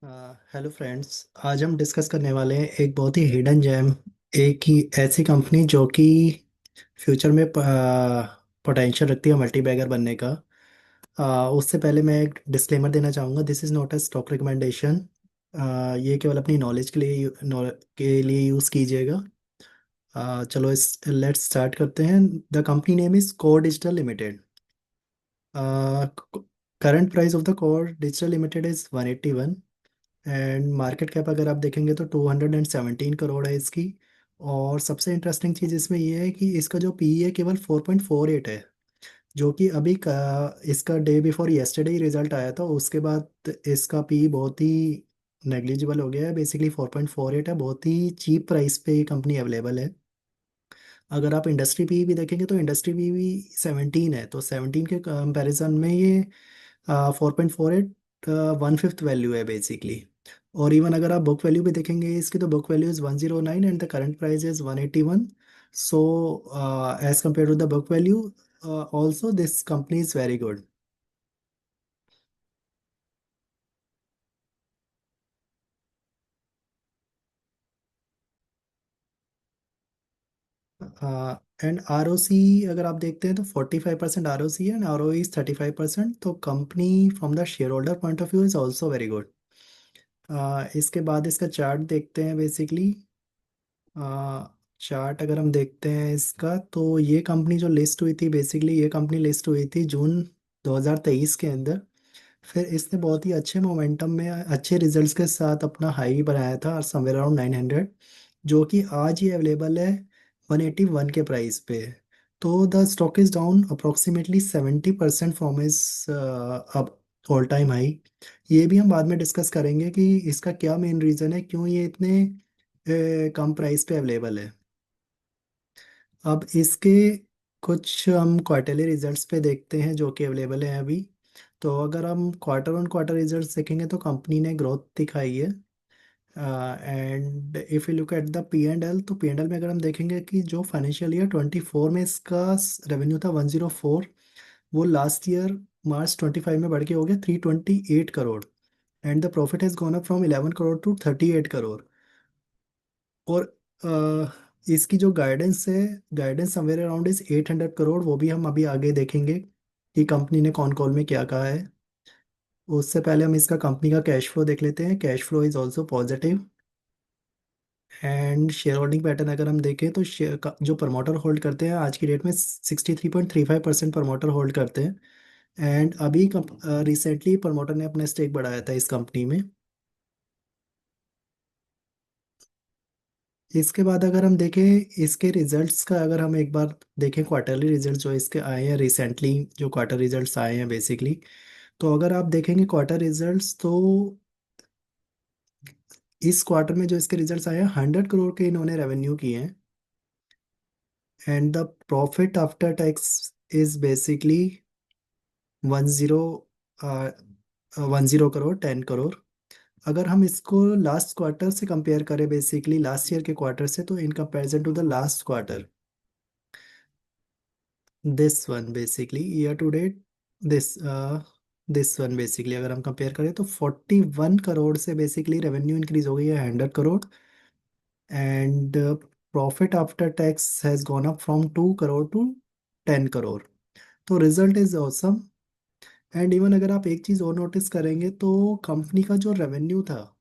Hello friends. आज हम discuss करने वाले हैं एक बहुत ही हिडन जेम, एक ही ऐसी कंपनी जो कि फ्यूचर में पोटेंशियल रखती है मल्टी बैगर बनने का। उससे पहले मैं एक डिस्क्लेमर देना चाहूँगा, this is not a stock recommendation. ये केवल अपनी नॉलेज के लिए यूज़ कीजिएगा। चलो इस लेट्स स्टार्ट करते हैं। The company name is core Digital limited. Current price of the core Digital limited is 181, and market cap अगर आप देखेंगे तो 217 करोड़ है इसकी। और सबसे इंटरेस्टिंग चीज़ इसमें ये है कि इसका जो पी है केवल 4.48 है, जो कि अभी का इसका डे बिफोर येस्टरडे ही रिजल्ट आया था, उसके बाद इसका पी बहुत ही नेग्लिजिबल हो गया है। बेसिकली 4.48 है, बहुत ही चीप प्राइस पे ये कंपनी अवेलेबल है। अगर आप इंडस्ट्री पी भी देखेंगे तो इंडस्ट्री पी भी 17 है, तो 17 के कंपैरिजन में ये 4.48 वन फिफ्थ वैल्यू है बेसिकली। और इवन अगर आप बुक वैल्यू भी देखेंगे इसकी, तो book value is 109 and the current price is 181। So as compare to the book value, also this company is very good. And R O C अगर आप देखते हैं तो 45% आर ओ सी है एंड आर ओ इज़ 35%, तो company from the share holder point of view is also very good. इसके बाद इसका चार्ट देखते हैं बेसिकली। चार्ट अगर हम देखते हैं इसका, तो ये कंपनी जो लिस्ट हुई थी, बेसिकली ये कंपनी लिस्ट हुई थी जून 2023 के अंदर। फिर इसने बहुत ही अच्छे मोमेंटम में अच्छे रिजल्ट्स के साथ अपना हाई बनाया था समवेयर अराउंड 900, जो कि आज ही अवेलेबल है 181 के प्राइस पे। तो the stock is down approximately 70% from is अब ऑल टाइम हाई। ये भी हम बाद में डिस्कस करेंगे कि इसका क्या मेन रीज़न है, क्यों ये इतने कम प्राइस पे अवेलेबल है। अब इसके कुछ हम क्वार्टरली रिजल्ट्स पे देखते हैं जो कि अवेलेबल हैं अभी। तो अगर हम क्वार्टर ऑन क्वार्टर रिजल्ट्स देखेंगे तो कंपनी ने ग्रोथ दिखाई है। And if you look at the P and L, तो पी एंड एल में अगर हम देखेंगे कि जो फाइनेंशियल ईयर 24 में इसका रेवेन्यू था 104, वो लास्ट ईयर मार्च 25 में बढ़ के हो गया 328 crore. And the profit has gone up from 11 crore to 38 crore. और इसकी जो गाइडेंस है, guidance somewhere around is 800 crore, वो भी हम अभी आगे देखेंगे कि कंपनी ने कौन कॉल में क्या कहा है। उससे पहले हम इसका कंपनी का कैश फ्लो देख लेते हैं। Cash flow is also positive. And share holding pattern अगर हम देखें तो शेयर का जो प्रमोटर होल्ड करते हैं आज की डेट में 63.35% प्रमोटर होल्ड करते हैं। एंड अभी रिसेंटली प्रमोटर ने अपना स्टेक बढ़ाया था इस कंपनी में। इसके बाद अगर हम देखें इसके रिजल्ट्स का, अगर हम एक बार देखें क्वार्टरली रिजल्ट जो इसके आए हैं रिसेंटली, जो क्वार्टर रिजल्ट्स आए हैं बेसिकली, तो अगर आप देखेंगे क्वार्टर रिजल्ट्स, तो इस क्वार्टर में जो इसके रिजल्ट्स आए हैं 100 करोड़ के इन्होंने रेवेन्यू किए हैं। And the profit after tax is basically 10 10 crore 10 crore. अगर हम इसको लास्ट क्वार्टर से कंपेयर करें, बेसिकली लास्ट ईयर के क्वार्टर से, तो in comparison to the last quarter, this one basically year to date, this this one basically अगर हम कंपेयर करें तो 41 करोड़ से बेसिकली रेवेन्यू इंक्रीज हो गई है 100 crore. And profit after tax has gone up from 2 crore to 10 crore. तो result is awesome. And even अगर आप एक चीज़ और नोटिस करेंगे तो कंपनी का जो रेवेन्यू था,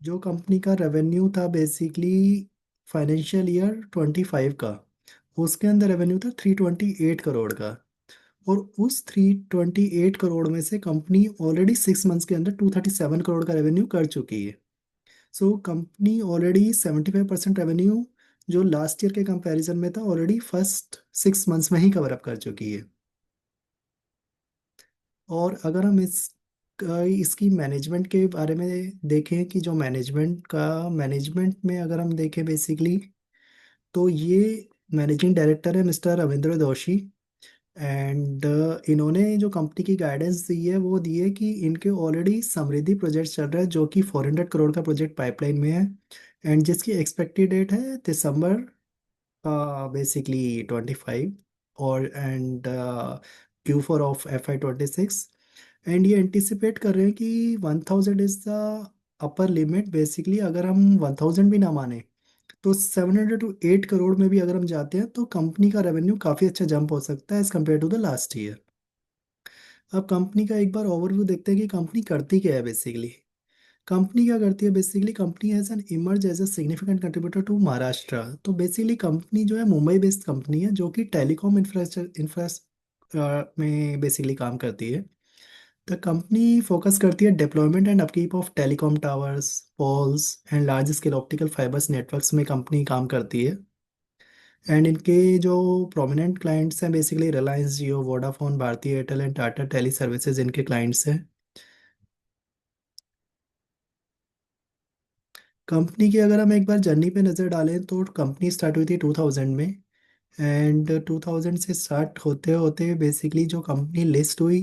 जो कंपनी का रेवेन्यू था बेसिकली फाइनेंशियल ईयर 25 का, उसके अंदर रेवेन्यू था 328 करोड़ का। और उस 328 करोड़ में से कंपनी ऑलरेडी 6 मंथ्स के अंदर 237 करोड़ का रेवेन्यू कर चुकी है। सो कंपनी ऑलरेडी 75% रेवेन्यू जो लास्ट ईयर के कंपैरिजन में था, ऑलरेडी फर्स्ट 6 मंथ्स में ही कवर अप कर चुकी है। और अगर हम इसकी मैनेजमेंट के बारे में देखें कि जो मैनेजमेंट में अगर हम देखें बेसिकली, तो ये मैनेजिंग डायरेक्टर है मिस्टर रविंद्र जोशी। एंड इन्होंने जो कंपनी की गाइडेंस दी है वो दी है कि इनके ऑलरेडी समृद्धि प्रोजेक्ट चल रहा है जो कि 400 करोड़ का प्रोजेक्ट पाइपलाइन में है, एंड जिसकी एक्सपेक्टेड डेट है दिसंबर बेसिकली 25, और and Q4 of FY 26। And ये एंटिसिपेट कर रहे हैं कि 1000 is the upper limit basically. अगर हम 1000 भी ना माने तो 700 to 8 करोड़ में भी अगर हम जाते हैं तो कंपनी का रेवेन्यू काफ़ी अच्छा जंप हो सकता है as compare to the last year. अब कंपनी का एक बार ओवरव्यू देखते हैं कि कंपनी करती क्या है बेसिकली। कंपनी क्या करती है basically, company has an emerge as a significant contributor to Maharashtra. तो बेसिकली कंपनी जो है मुंबई बेस्ड कंपनी है जो कि टेलीकॉम इंफ्रास्ट्रक्चर में बेसिकली काम करती है। द कंपनी फोकस करती है deployment and upkeep of telecom towers, poles and large scale optical fibers networks में कंपनी काम करती है। एंड इनके जो प्रोमिनेंट क्लाइंट्स हैं basically Reliance Jio, Vodafone, Bharti Airtel and Tata tele services इनके क्लाइंट्स हैं। कंपनी की अगर हम एक बार जर्नी पे नज़र डालें तो कंपनी स्टार्ट हुई थी 2000 में। एंड 2000 से स्टार्ट होते होते बेसिकली जो कंपनी लिस्ट हुई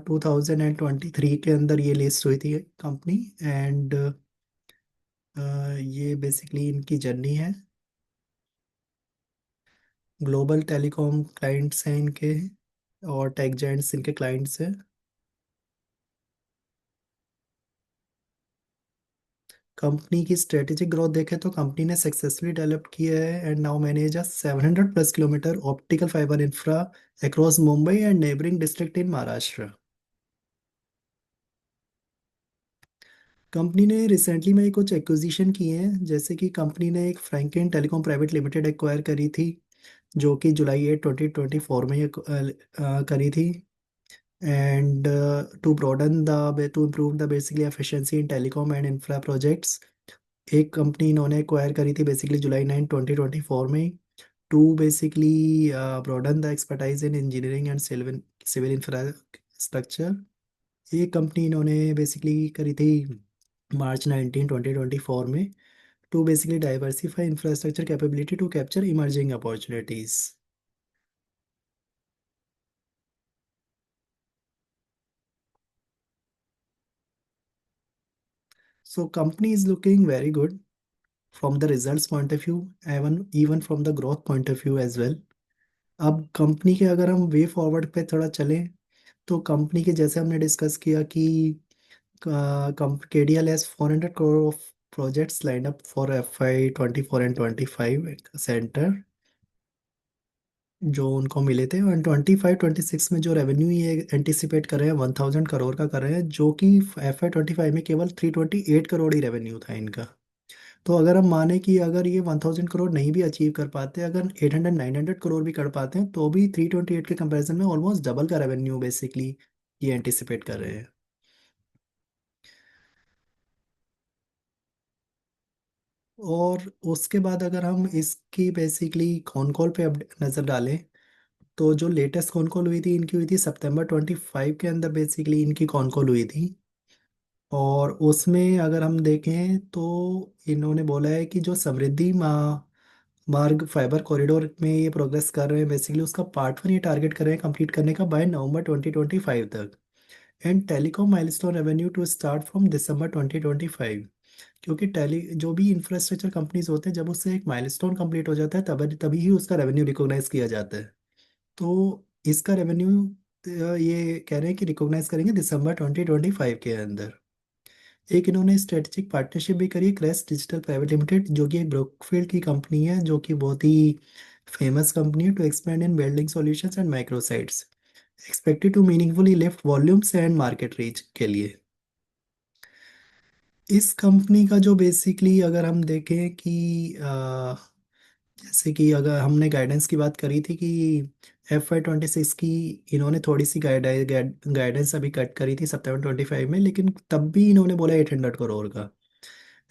2023 के अंदर ये लिस्ट हुई थी कंपनी। एंड ये बेसिकली इनकी जर्नी है। ग्लोबल टेलीकॉम क्लाइंट्स हैं इनके और टेक जायंट्स इनके क्लाइंट्स हैं। कंपनी की स्ट्रेटेजिक ग्रोथ देखें तो कंपनी ने सक्सेसफुली डेवलप किया है and now manage a 700+ kilometre optical fibre infra across Mumbai and neighbouring district in Maharashtra. Company ने रिसेंटली में कुछ एक्विजिशन किए हैं, जैसे कि कंपनी ने एक Franklin Telecom Private Limited acquire करी थी जो कि जुलाई 2024 में करी थी। And to improve the basically efficiency in telecom and infra projects, एक कंपनी इन्होंने एक्वायर करी थी बेसिकली जुलाई 9 2024 में। To basically broaden the expertise in engineering and civil infrastructure, एक कंपनी इन्होंने बेसिकली करी थी मार्च 19 2024 में। To basically diversify infrastructure capability to capture emerging opportunities. So company is looking very good from the results point of view, even even from the growth point of view as well. अब company के अगर हम way forward पे थोड़ा चलें तो company के जैसे हमने डिस्कस किया कि KDL has 400 crore of projects line up for FY 24 and 25 centre जो उनको मिले थे। और 25-26 में जो रेवेन्यू ये एंटिसिपेट कर रहे हैं 1000 करोड़ का कर रहे हैं, जो कि FY 25 में केवल 328 करोड़ ही रेवेन्यू था इनका। तो अगर हम माने कि अगर ये 1000 करोड़ नहीं भी अचीव कर पाते, अगर 800-900 करोड़ भी कर पाते हैं तो भी 328 के कंपैरिजन में ऑलमोस्ट डबल का रेवेन्यू बेसिकली ये एंटिसिपेट कर रहे हैं। और उसके बाद अगर हम इसकी बेसिकली कॉन कॉल पे अब नज़र डालें तो जो लेटेस्ट कॉन कॉल हुई थी इनकी हुई थी September 25 के अंदर बेसिकली इनकी कॉन कॉल हुई थी। और उसमें अगर हम देखें तो इन्होंने बोला है कि जो समृद्धि मार्ग फाइबर कॉरिडोर में ये प्रोग्रेस कर रहे हैं बेसिकली उसका पार्ट 1 ये टारगेट कर रहे हैं कंप्लीट करने का बाय नवंबर 2025 तक। And telecom milestone revenue to start from दिसंबर 2025। क्योंकि टेली जो भी इंफ्रास्ट्रक्चर कंपनीज होते हैं जब उससे एक माइलस्टोन कंप्लीट हो जाता है तब तभी ही उसका रेवेन्यू रिकॉग्नाइज किया जाता है। तो इसका रेवेन्यू ये कह रहे हैं कि रिकॉग्नाइज करेंगे दिसंबर 2025 के अंदर। एक इन्होंने स्ट्रेटेजिक पार्टनरशिप भी करी है क्रेस्ट डिजिटल प्राइवेट लिमिटेड जो कि एक ब्रोकफील्ड की कंपनी है जो कि बहुत ही फेमस कंपनी है, to expand in building solutions and micro sites expected to meaningfully lift volumes and market reach के लिए। इस कंपनी का जो बेसिकली अगर हम देखें कि जैसे कि अगर हमने गाइडेंस की बात करी थी कि FY 26 की इन्होंने थोड़ी सी गाइडेंस अभी कट करी थी September 25 में, लेकिन तब भी इन्होंने बोला 800 करोड़ का।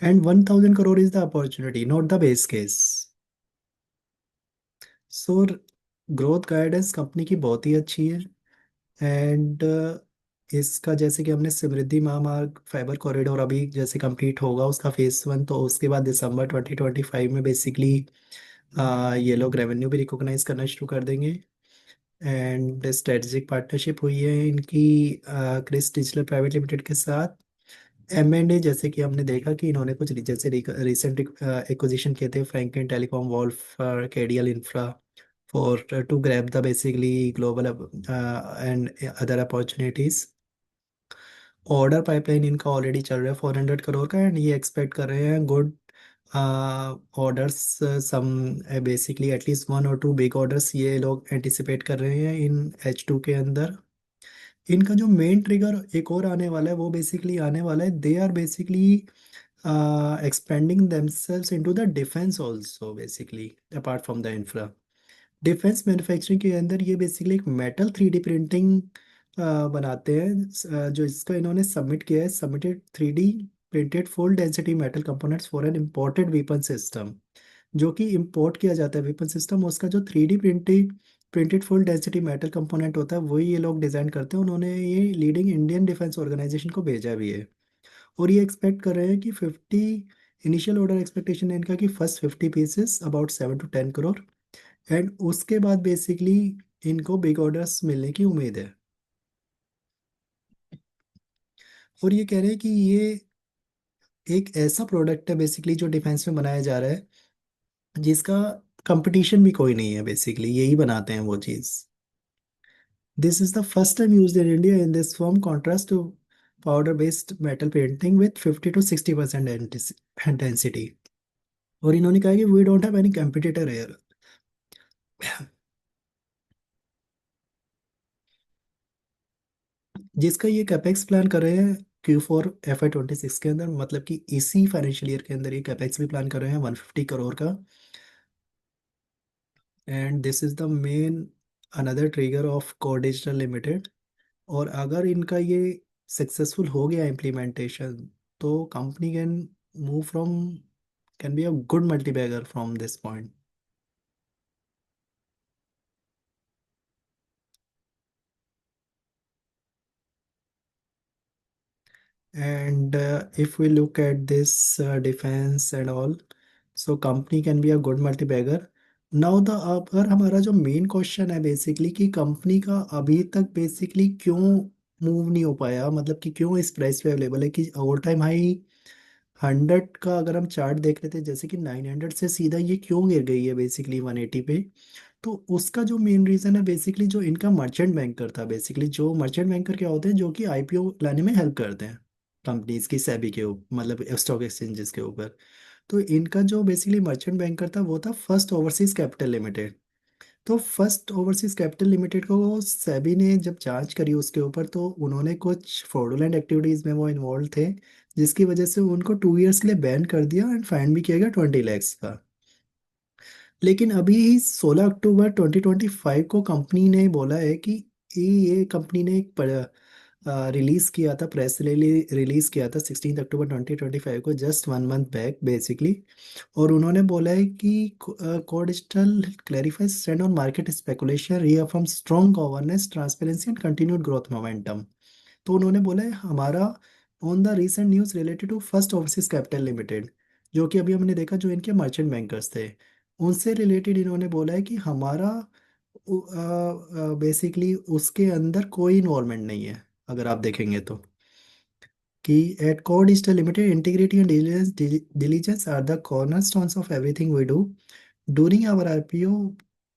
And 1000 crore is the opportunity not the base case. So growth guidance company की बहुत ही अच्छी है। एंड इसका जैसे कि हमने समृद्धि महामार्ग फाइबर कॉरिडोर अभी जैसे कंप्लीट होगा उसका फेज 1, तो उसके बाद दिसंबर 2025 में बेसिकली ये लोग रेवेन्यू भी रिकॉग्नाइज करना शुरू कर देंगे। एंड स्ट्रेटजिक पार्टनरशिप हुई है इनकी क्रिस डिजिटल प्राइवेट लिमिटेड के साथ। M&A जैसे कि हमने देखा कि इन्होंने कुछ जैसे रिसेंट एक्विजिशन किए थे Franklin Telecom, Wolf, KDL infra for to grab the basically global and other opportunities. Order pipeline इनका ऑलरेडी चल रहा है 400 करोड़ का, एंड ये एक्सपेक्ट कर रहे हैं गुड ऑर्डर्स, सम बेसिकली एटलीस्ट वन और टू बिग ऑर्डर्स ये लोग एंटिसिपेट कर रहे हैं इन H2 के अंदर। इनका जो मेन ट्रिगर एक और आने वाला है वो बेसिकली आने वाला है, they are basically expanding themselves into the defense also basically apart from the infra। Defence manufacturing के अंदर ये बेसिकली एक मेटल 3D प्रिंटिंग बनाते हैं, जो इसका इन्होंने सबमिट किया है, submitted 3D printed full density metal components for an imported weapon system. जो कि इंपोर्ट किया जाता है वेपन सिस्टम, उसका जो 3D printed printed full density metal component होता है वही ये लोग डिज़ाइन करते हैं। उन्होंने ये लीडिंग इंडियन डिफेंस ऑर्गेनाइजेशन को भेजा भी है। और ये एक्सपेक्ट कर रहे हैं कि 50, इनिशियल ऑर्डर एक्सपेक्टेशन है इनका कि first 50 pieces about 7 to 10 crore, and उसके बाद बेसिकली इनको बिग ऑर्डर्स मिलने की उम्मीद है। और ये कह रहे हैं कि ये एक ऐसा प्रोडक्ट है बेसिकली जो डिफेंस में बनाया जा रहा है जिसका कंपटीशन भी कोई नहीं है, बेसिकली यही बनाते हैं वो चीज़। This is the first time used in India in this form contrast to powder based metal painting with 50 to 60% density. और इन्होंने कहा कि we don't have any competitor here. जिसका ये कैपेक्स प्लान कर रहे हैं Q4 FY 2026 के अंदर, मतलब कि इसी फाइनेंशियल ईयर के अंदर ये कैपेक्स भी प्लान कर रहे हैं 150 करोड़ का। And this is the main another trigger of core Digital limited. और अगर इनका ये सक्सेसफुल हो गया इम्प्लीमेंटेशन, तो company can move from, can be a good multibagger from this point. And if we look at this defense and all, so company can be a good multi-bagger। Now the, अगर हमारा जो main question है basically कि company का अभी तक basically क्यों move नहीं हो पाया, मतलब कि क्यों इस प्राइस पे अवेलेबल है, कि ऑल टाइम हाई 100 का अगर हम चार्ट देख रहे थे जैसे कि 900 से सीधा ये क्यों गिर गई है बेसिकली 180 पे। तो उसका जो मेन रीज़न है बेसिकली जो इनका मर्चेंट बैंकर था, बेसिकली जो मर्चेंट बैंकर क्या होते हैं, जो कि IPO लाने में हेल्प करते हैं कंपनीज की सेबी के ऊपर, मतलब स्टॉक एक्सचेंजेस के ऊपर। तो इनका जो बेसिकली मर्चेंट बैंकर था वो था फर्स्ट ओवरसीज कैपिटल लिमिटेड। तो फर्स्ट ओवरसीज कैपिटल लिमिटेड को सेबी ने जब जांच करी उसके ऊपर, तो उन्होंने कुछ फ्रॉडुलेंट एक्टिविटीज़ में वो इन्वॉल्व थे, जिसकी वजह से उनको 2 इयर्स के लिए बैन कर दिया एंड फाइन भी किया गया 20 लाख का। लेकिन अभी 16 अक्टूबर 2025 को कंपनी ने बोला है कि ये कंपनी ने एक रिलीज किया था, प्रेस रिलीज किया था 16 अक्टूबर 2025 को, जस्ट 1 मंथ बैक बेसिकली। और उन्होंने बोला है कि Core Digital clarifies stand on market speculation, reaffirm strong governance transparency and continued growth momentum. तो उन्होंने बोला है हमारा on the recent news related to First Overseas Capital Limited, जो कि अभी हमने देखा जो इनके मर्चेंट बैंकर्स थे, उनसे रिलेटेड इन्होंने बोला है कि हमारा बेसिकली उसके अंदर कोई इन्वॉल्वमेंट नहीं है। अगर आप देखेंगे तो कि at Core Digital Limited integrity and diligence are the cornerstones of everything we do. During our IPO,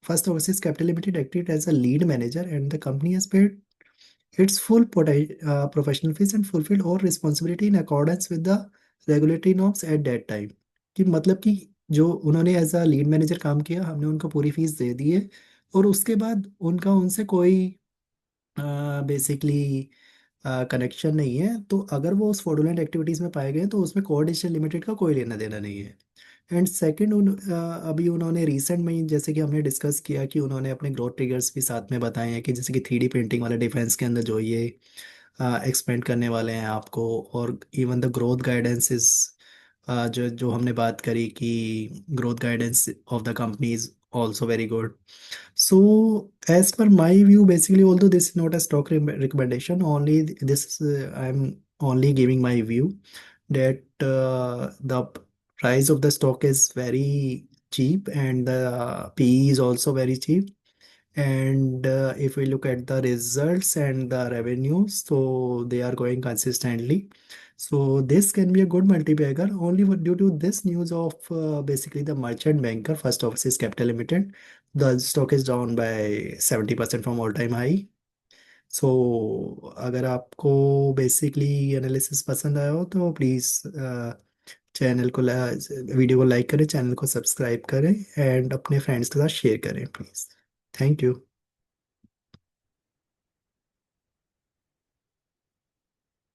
First Overseas Capital Limited acted as a lead manager, and the company has paid its full professional fees and fulfilled all responsibility in accordance with the regulatory norms at that time। कि मतलब कि जो उन्होंने as a lead manager काम किया, हमने उनको पूरी फीस दे दी है, और उसके बाद उनका उनसे कोई बेसिकली कनेक्शन नहीं है। तो अगर वो उस फ्रॉडुलेंट एक्टिविटीज़ में पाए गए तो उसमें कोर डिजिटल लिमिटेड का कोई लेना देना नहीं है। एंड सेकंड, अभी उन्होंने रिसेंट में ही जैसे कि हमने डिस्कस किया कि उन्होंने अपने ग्रोथ ट्रिगर्स भी साथ में बताए हैं, कि जैसे कि 3D प्रिंटिंग वाले डिफेंस के अंदर जो ये एक्सपेंड करने वाले हैं आपको। और even the growth guidance is, जो जो हमने बात करी कि growth guidance of the company is also very good. So, as per my view, basically, although this is not a stock recommendation, only this I'm only giving my view that the price of the stock is very cheap and the PE is also very cheap. And if we look at the results and the revenues, so they are going consistently. So this can be a good multi-bagger only due to this news of basically the merchant banker First Overseas Capital Limited, the stock is down by 70% from all time high. So अगर आपको basically analysis पसंद आया हो तो please channel को video को like करें, channel को सब्सक्राइब करें एंड अपने फ्रेंड्स के साथ शेयर करें प्लीज़। Thank you.